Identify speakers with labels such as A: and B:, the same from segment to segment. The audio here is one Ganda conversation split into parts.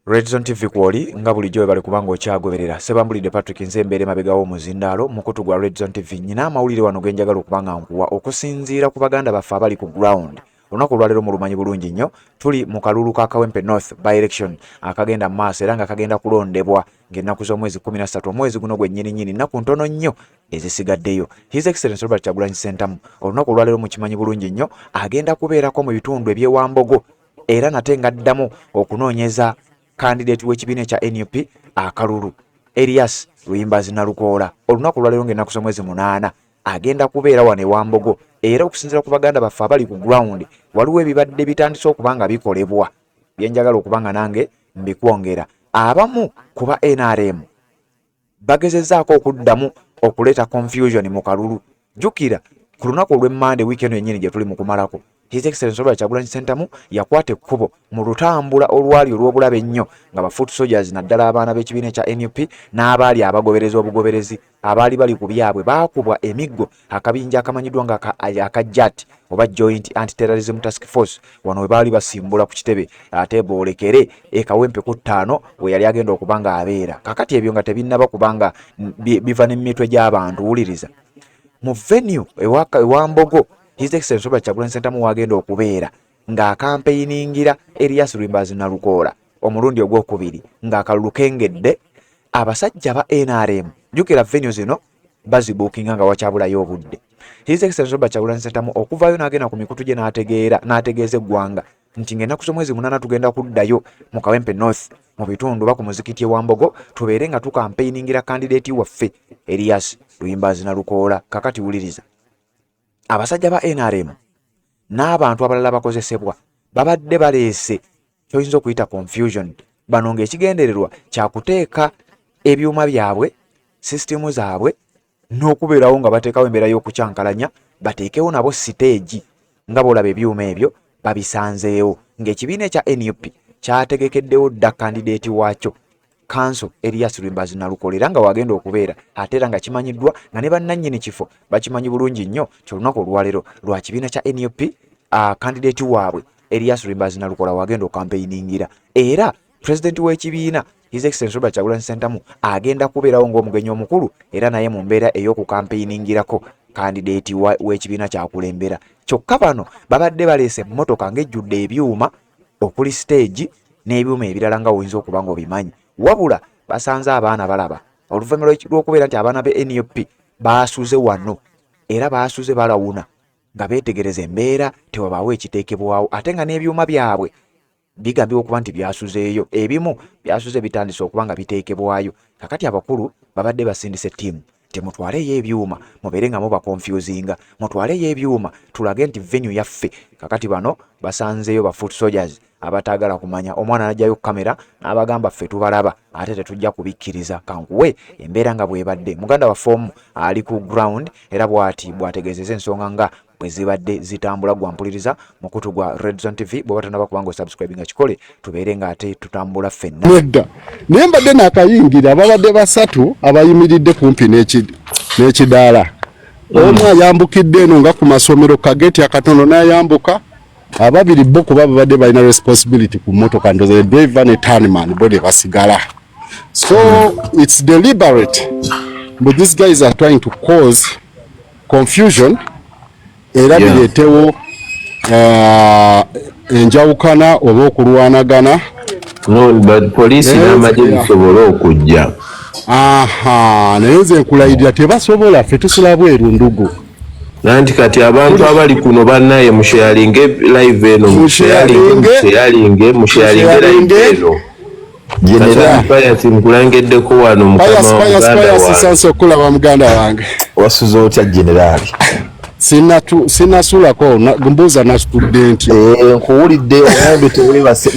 A: Red Zone TV kwoli nga bulijjo bali kubanga okyagoberera Sebambulidde Patrick Nzembere mabegawo muzindaalo mukutu gwa Red Zone TV nyina amawulire wano genjagala okubanga nkuwa okusinziira ku baganda baffe abali ku ground. Olunaku olwaleero mu lumanyi bulungi nnyo tuli mu kalulu ka Kawempe North by election akagenda maaso era nga kagenda kulondebwa ng'ennaku z'omwezi 13 omwezi guno gwennyini nnaku ntono nnyo ezisigaddeyo. His Excellency Robert Kyagulanyi Ssentamu olunaku olwaleero mu kimanyi bulungi nnyo agenda kubeerako mu bitundu eby'Ewambogo era nate ng'addamu okunoonyeza candidate w'ekibiina ekya NUP akalulu Elias Luyimbazi Nalukoola olunaku olwaleero ng'ennaku z'omwezi 8 agenda kubeera wano Ewambogo era okusinziira ku baganda baffe abali ku ground waliwo ebibadde bitandise okubanga bikolebwa byenjagala okubanga nange mbikwongera. Abamu kuba NRM bagezezzaako okuddamu okuleeta confusion mu kalulu. Jjukira ku lunaku olw'Emmande wiiki eno yennyini gye tuli mu kumalako His Excellency Robert Kyagulanyi Ssentamu yakwata ekkubo mu lutambula olwali olw'obulabe ennyo nga ba foot soldiers naddala abaana b'ekibiina ekya NUP n'abaali abagoberezi obugoberezi abaali bali ku byabwe baakubwa emiggo akabinja akamanyiddwa nga aka JAT oba Joint Anti-Terrorism Task Force wano we baali basimbula ku kitebe ate boolekere Kawempe ku 5 we yali agenda okubanga abeera. Kakati ebyo nga tebinnaba kubanga biva n'emitwe gy'abantu. Wuliriza mu venue Ewambogo His Excellency Robert Kyagulanyi Ssentamu wagenda okubeera ng'akampeiningira Elias Luyimbazi Nalukoola omulundi ogwokubiri ng'akalulu kengedde abasajja ba NRM. Jjukira venue zino bazibuukinga nga wakyabulayo obudde. His Excellency Robert Kyagulanyi Ssentamu okuvaayo n'agenda ku mikutu gye n'ategeeza eggwanga nti ng'ennaku z'omwezi 8 tugenda kuddayo mu Kawempe North mu bitundu ba ku muzikiti Ewambogo tubeere nga tukampeiningira candidate waffe Elias Luyimbazi Nalukoola. Kakati wuliriza abasajja ba NRM n'abantu abalala bakozesebwa babadde baleese kyoyinza okuyita confusion. Bano ng'ekigendererwa kyakuteeka ebyuma byabwe sisitemu zaabwe n'okubeerawo nga bateekawo embeera y'okukyankalanya bateekewo nabo siteegi nga bw'olaba ebyuma ebyo babisanzeewo ng'ekibiina ekya NUP kyategekeddewo dda kandidate waakyo Council Elias Luyimbazi Nalukoola era nga wagenda okubeera ate era nga kimanyiddwa nga ne bannannyini kifo bakimanyi bulungi nnyo kyolunaku olwaleero lwa kibiina kya NUP candidate waabwe Elias Luyimbazi Nalukoola wagenda okampeiningira era president w'ekibiina His Excellency Robert Kyagulanyi Ssentamu agenda kubeerawo ng'omugenyi omukulu era naye mu mbeera ey'okukampeiningirako candidate w'ekibiina kyakulembera. Kyokka bano babadde baleese emmotoka ng'ejjudde ebyuma okuli stage n'ebyuma ebirala nga oyinza okuba ng'obimanyi wabula basanze abaana balaba oluvannyuma lw'okubeera nti abaana be NUP baasuze wano era baasuze balawuna nga beetegereza embeera tewabaawo ekiteekebwawo ate nga n'ebyuma byabwe bigambibwa okuba nti byasuzeeyo ebimu byasuze bitandise okuba nga biteekebwayo. Kakati abakulu babadde basindise ttiimu nti mutwaleeyo ebyuma mubeere nga muba confusinga mutwaleeyo ebyuma tulage nti venue yaffe. Kakati bano basanzeeyo ba foot soldiers abataagala kumanya omwana najjayo kamera n'abagamba ffe tubalaba ate tetujja kubikkiriza kankuwe embeera nga bwebadde. Muganda waffe omu ali ku ground era bw'ategeezeza ensonga nga bwe zibadde zitambula. Gwampuliriza mukutu gwa Red Zone TV bw'oba tannaba kubanga osubscribinga kikole tubeere nga ate tutambula ffenna.
B: Nedda naye mbadde nakayingira ababadde basatu abayimiridde kumpi n'ekidaala. Omu ayambukidde eno nga ku masomero kageti akatono n'ayambuka ababiri bo kuba babadde balina responsibility ku motoka ndoza the driver ne turnman bode basigala. So it's deliberate but these guys are trying to cause confusion era bireetewo enjawukana oba okulwanagana.
C: No, but police n'amagye bisobola okujja.
B: Naye nze nkulayirira tebasobola ffe tusula bweru ndugu.
C: Nanti kati abantu abali kuno bannaye musharinge live eno musharinge live eno General Pius nkulangeddeko wano mukama
B: Pius sanso kula wa muganda wange
D: wasuzo otya general
B: sinasulako gumbuza na student
D: nkuwulidde omwembe tewebase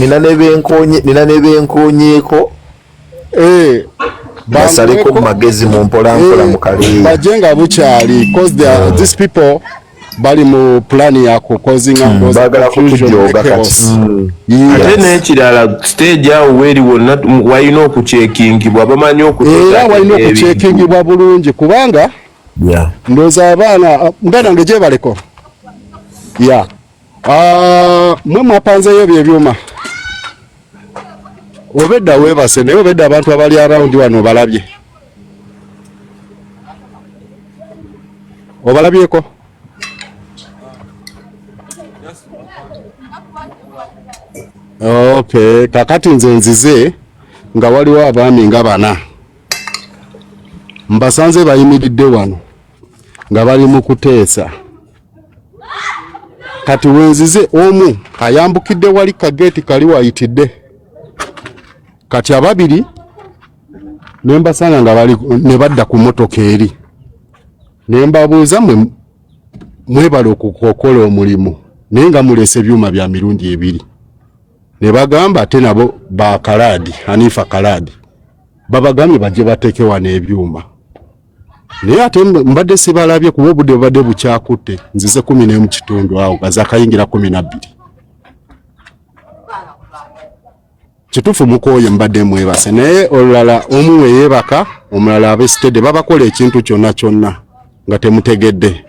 D: nina nebenkonyeeko basaleko magezi mu mpola mu kaleya
B: bajenga bukyali because these people bali mu plan ya ku causing
D: bagala kujoga kati
C: ate n'ekirala stage awo weri wonna walina okukyekingibwa bamanyi
B: okuteeka walina okukyekingibwa bulungi kubanga ndooza abaana muganda nge gye baleko mwe mwapanzeeyo byebyuma obedda weebase naye obedda abantu abali around wano balabye obalabyeko okay kakati nzize nga waliwo abaami nga bana mbasanze bayimiridde wano nga bali mu kuteesa kati wenzize omu ayambukidde wali kageeti kali wayitidde kati ababiri nembasanga nga bali ne badda ku motoka eri nembabuuza mwebala okukola omulimu naye nga mulese ebyuma bya mirundi ebiri ne bagamba ate nabo ba Kalaadi Hanifa Kalaadi babagambye bajje bateeke wano ebyuma naye ate mbadde sibalabye kuba obudde bubadde bukyakutte nzize 11 awo gazakayingira 12 kituufu mukooye mbadde mwebase naye olulala omu weyeebaka omulala abesitedde babakola ekintu kyonna kyonna nga temutegedde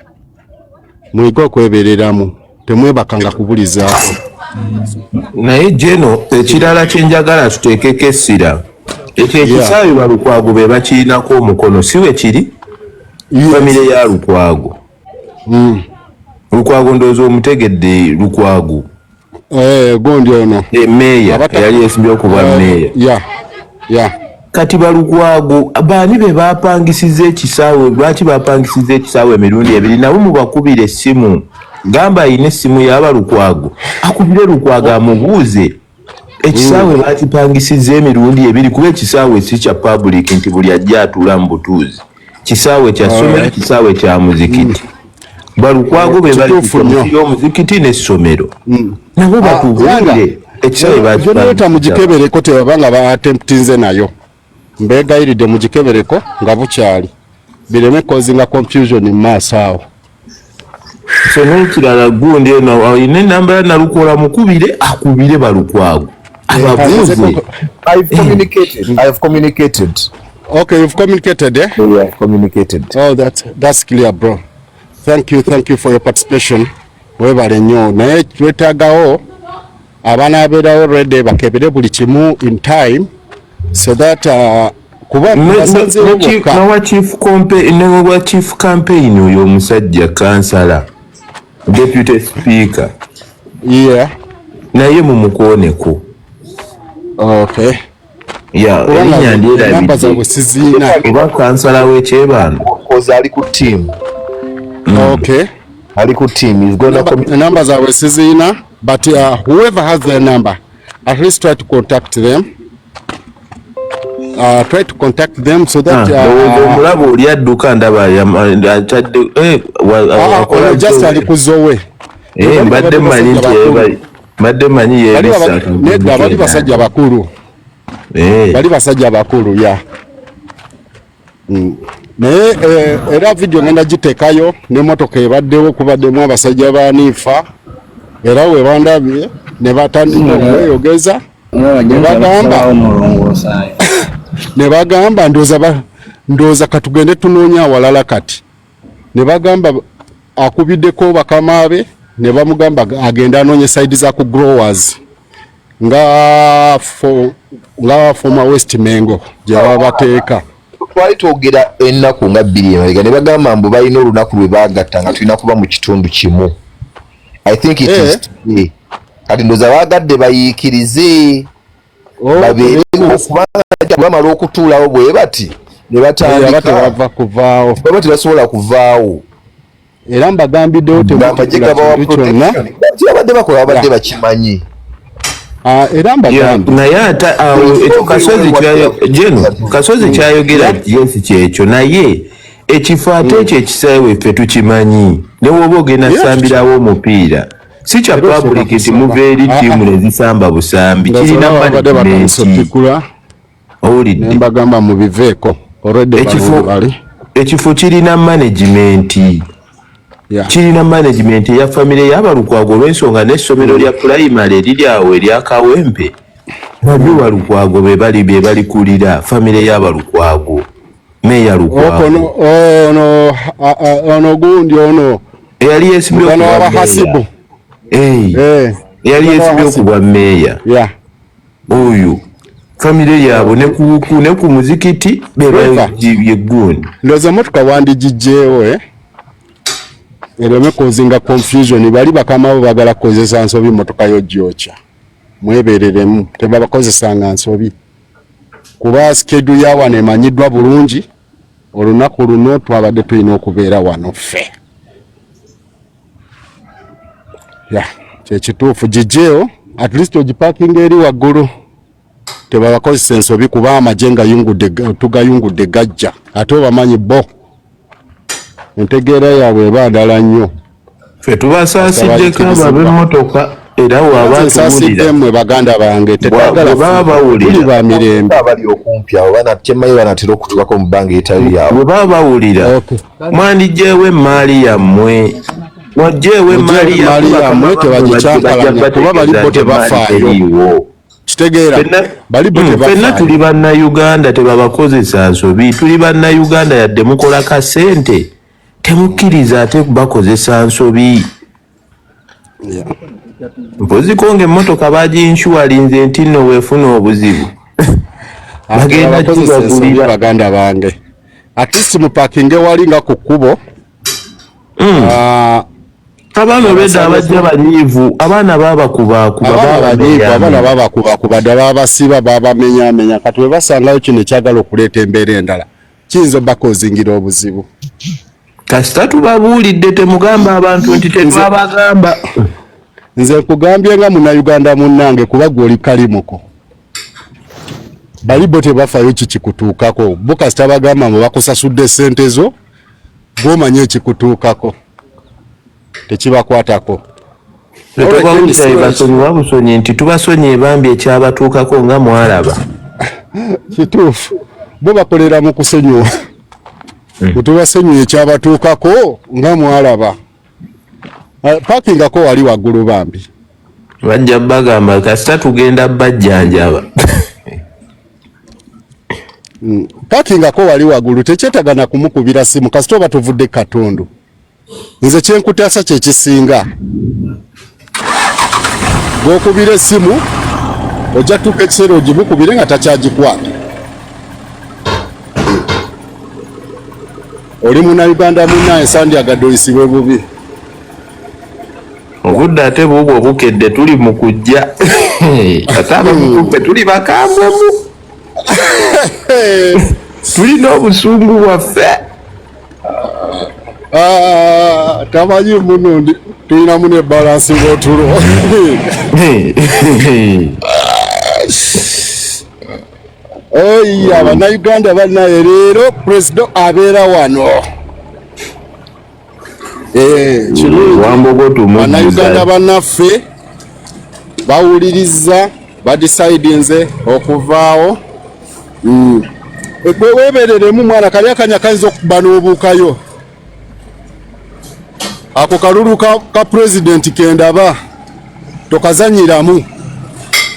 B: mwige okwebereramu temwebakanga kubulizaako
C: naye jeno ekirala kyenjagala tuteekeko essira ekyo ekisaawe balukwago be bakirinako omukono si we kiri famire ya lukwago lukwago ndowooza omutegedde lukwago
B: gondi ono
C: meeya eyali yeesimbye okuba meeya kati balukwago baani be bapangisiza ekisaawe lwaki bapangisiza ekisaawe emirundi ebiri nabo mubakubira essimu gamba ayina essimu yaba lukwago akubire lukwago amubuuze ekisaawe bakipangisiza emirundi ebiri kuba ekisaawe si kya public nti buli ajja atuula mu butuuzi kisaawe kya ssomero kisaawe kya muzikiti balukwago be bali y'omuzikiti n'essomero nabo batubuulire ekisaawe
B: bakipangisiza mugikebereko tebabanga baattemptinze nayo mbegayiridde mugikebereko nga bukyali bireme kozinga confusion mu maaso awo
C: so n'ekirala gundi eno ayina enamba ya nalukola mukubire akubire balukwago ababuuze
D: I've communicated.
B: Okay, you've communicated, eh?
D: Yeah, I've communicated.
B: Oh, that's clear, bro. Thank you for your participation. Webale nnyo naye twetaagawo abaana abeerawo redde bakebere buli kimu in time so that kuba basanzeewo bokka
C: nawa chief campaign oyo omusajja kansala deputy speaker naye mumukooneko
B: okay
C: erinnya
B: namba zaabwe siziina
C: oba kansala w'ekyebando
D: Koza ali ku team.
B: Okay.
D: Ali ku team. He's gonna
B: numbers are siziina but whoever has their number at least try to contact them. So that
C: omulabo oli adduka ndaba atadde
B: just ali kuzowe
C: mbadde manyi yeebisa
B: nedda bali basajja bakulu ya naye era video ngenda giteekayo n'emmotoka ebaddewo kubaddemu abasajja ba Hanifa era we bandabye ne batandika okweyogeza ne bagamba ndooza katugende tunoonya awalala kati ne bagamba akubiddeko bakama be ne bamugamba agenda anoonye side za ku growers nga former West Mengo gye babateeka
D: twali twogera ennaku nga 2 emabega ne bagamba mbu balina olunaku lwe baagatta nga tulina kuba mu kitundu kimu. I think it is today. Kati ndooza baagadde bayiikirize babeere kubanga bamala okutuulawo bwe bati ne batandika
B: bava kuvaawo
D: baba tebasobola kuvaawo
B: era mbagambiddewo
D: abadde bakola babadde bakimanyi
B: era mbagambye
C: naye ate ekyo kasozi kyayogera yensi kyekyo naye ekifo ate ekyo ekisaawe ffe tukimanyi ne woba ogenda sambirawo omupiira si kya public nti muva eri ttiimu nezisamba busambi kirina owulidde
B: mbagamba mubiveeko
C: ekifo kirina management kirina management eya famire y'abalukwago olw'ensonga n'essomero lya primary eriri awo erya Kawempe nabyo balukwago be balikulira famire y'abalukwago meya lukwago
B: ono gundi ono
C: eyali yeesimbye okuba meeya oyo family yabo ne ku muzikiti beba yegundi
B: ndoza motoka wandigijeewo ereme kozinga confusion bali bakama bagala kozesa nsobi motoka yo gyocha mwebereremu tebaba kozesanga nsobi kuba schedule ya wane manyidwa bulungi olunaku luno twabadde tulina okubeera wano ffe kyekituufu gijeo at least ogiparking eri waggulu tebaba kozesa ensobi kuba amajenga tugayungudde gajja ate obamanyi bo entegeera yaabwe ebandala nnyo
C: ffe tubasaasideko ab'emmotoka era
B: wabantuwulirammwe baganda bange tetuli ba mirembe
D: abali okumpi awo banakyemayo banatera okutukako mu bbanga etali yaabwe
C: bwe baba bawulira mwandijeewo emmaali yammwe mwagjeewo emmaali yammwe
B: tebagicyankalanya kuba balibo tebafaayo kitegeera balibo tebafaayo
C: ffenna tuli bannayuganda tebabakozesa nsobi tuli bannayuganda yadde mukola kasente temukkiriza ate bakozesa nsobi mpoziko ng'emmotoka baginshuwalinze nti nno weefuna obuzibu bagenda kibagulira
B: baganda bange at least mupakinge wali nga ku kkubo
C: abaana obedda abajja banyiivu abaana
B: babakubakuba dda babasiba babamenyamenya kati bwe basangayo kino ekyagala okuleeta embeera endala kiyinza bakozingira obuzibu
C: kasita tubabuulidde temugamba abantu nti tetwabagamba
B: nze nkugambye nga munnayuganda munnange kuba gwe oli kalimuko balibo tebafayo kikikutuukako bo kasita bagamba mwe bakusasudde ssente zo gwomanye ekikutuukako tekibakwatako
C: basonyi wabusonyi nti tubasonyi ebambi ekyabatuukako nga mwalaba
B: kituufu bo bakolera mu kusonyiwa tubasonyiwa ekyabatuukako nga mwalaba pakingako wali waggulu bambi
C: bajja bagamba kasita tugenda bajjanjaba
B: pakingako wali waggulu tekyetagana kumukubira simu kasita oba tuvudde katundu nze kyenkutaasa kyekisinga gwokubira essimu ojja tuka ekiseera ogibukubire nga takyagikwata oli munnayuganda munnaye sandyagadde oyisibwe bubi
C: obudde ate buubwo obukedde tuli mu kujja ate abamukupe tuli bakambwemu tulina obusungu bwaffe
B: tamanyi muno tulinamu ne balansi ng'otulo oyi abannayuganda bannaye leero pulezida abeera wano bannayuganda bannaffe bawuliriza badisayidinze okuvaawo ekwe weebereremu mwana kali akanya kayinza okuba n'obuukayo ako kalulu ka pulezidenti kendaba tokazanyiramu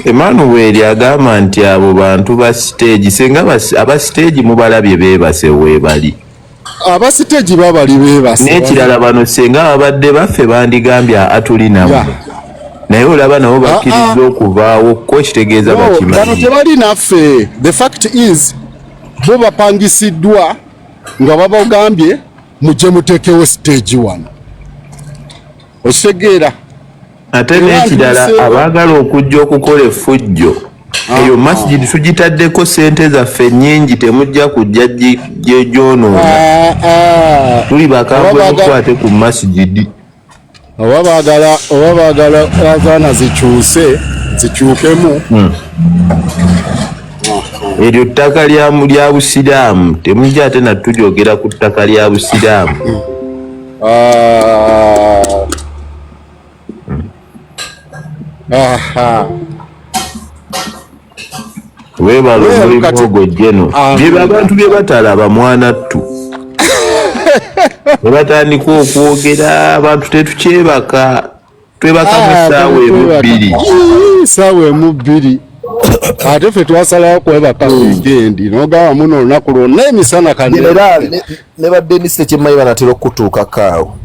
C: Emmanuel agamba nti abo bantu ba stage senga aba stage mubalabye beebase weebali
B: aba stage babali beebase
C: n'ekirala bano senga abadde baffe bandigambye atulinamu naye olaba nabo bakkiriza okuvaawo ko kitegeeza bakimanyi
B: bano tebali naffe the fact is bo bapangisiddwa nga babagambye mujje muteekewo stage 1 okitegeera
C: ate n'ekirala abaagala okujja okukola effujjo eyo masjid tugitaddeko sente zaffe nnyingi temujja kujja gyonoona tuli bakambwe mukwate ku masjidi
B: oba baagala azaana zikyukemu
C: eryo ttaka lya busiraamu temujja ate natujogera ku ttaka lya busiraamu weebala omulimu ogwo jeno byeba abantu bye batalaba mwanattu ne batandika okwogera abantu tetukyebaka twebaka mu
B: ssaawa emu bbiri ate ffe twasalawo kwebaka weegendi nogamba muno olunaku lwonna emisana
D: ne badde ni Ssekyemanyi banatera okutuukako awo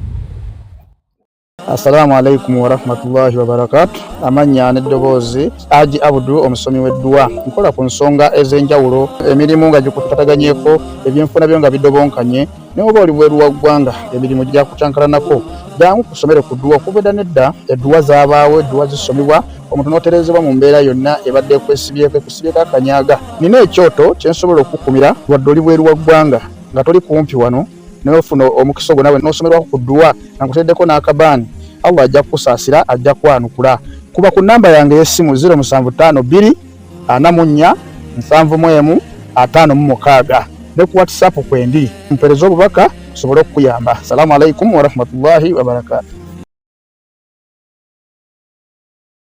E: Assalamu alaikum wa rahmatullahi wa barakatuh. Amanya n'eddoboozi Haji Abdu omusomi w'eddua. Nkola ku nsonga ez'enjawulo, emirimu nga gikutataganyeko, ebyenfuna byo nga bidobonkanye, ne oba oli bweru wa ggwanga emirimu gya kucankalanako. Jangu kusomere ku ddua okubeda nedda eddua zaabaawo, eddua zisomibwa, omuntu n'oterezebwa mu mbeera yonna ebadde ekwesibyeko akanyaga. Nina ekyoto kye nsobola okukumira wadde oli bweru wa ggwanga nga toli kumpi wano n'ofuna omukisa ogwo nawe n'osomerwako ku ddua nga nkuteddeko n'akabaani. Allah ajja kusaasira, ajja kwanukula. Kuba ku namba yange y'essimu 0752 44 71 56 ne ku WhatsApp kwendi mpereza obubaka sobole okuyamba. Assalamu alaikum wa rahmatullahi wa barakatuh.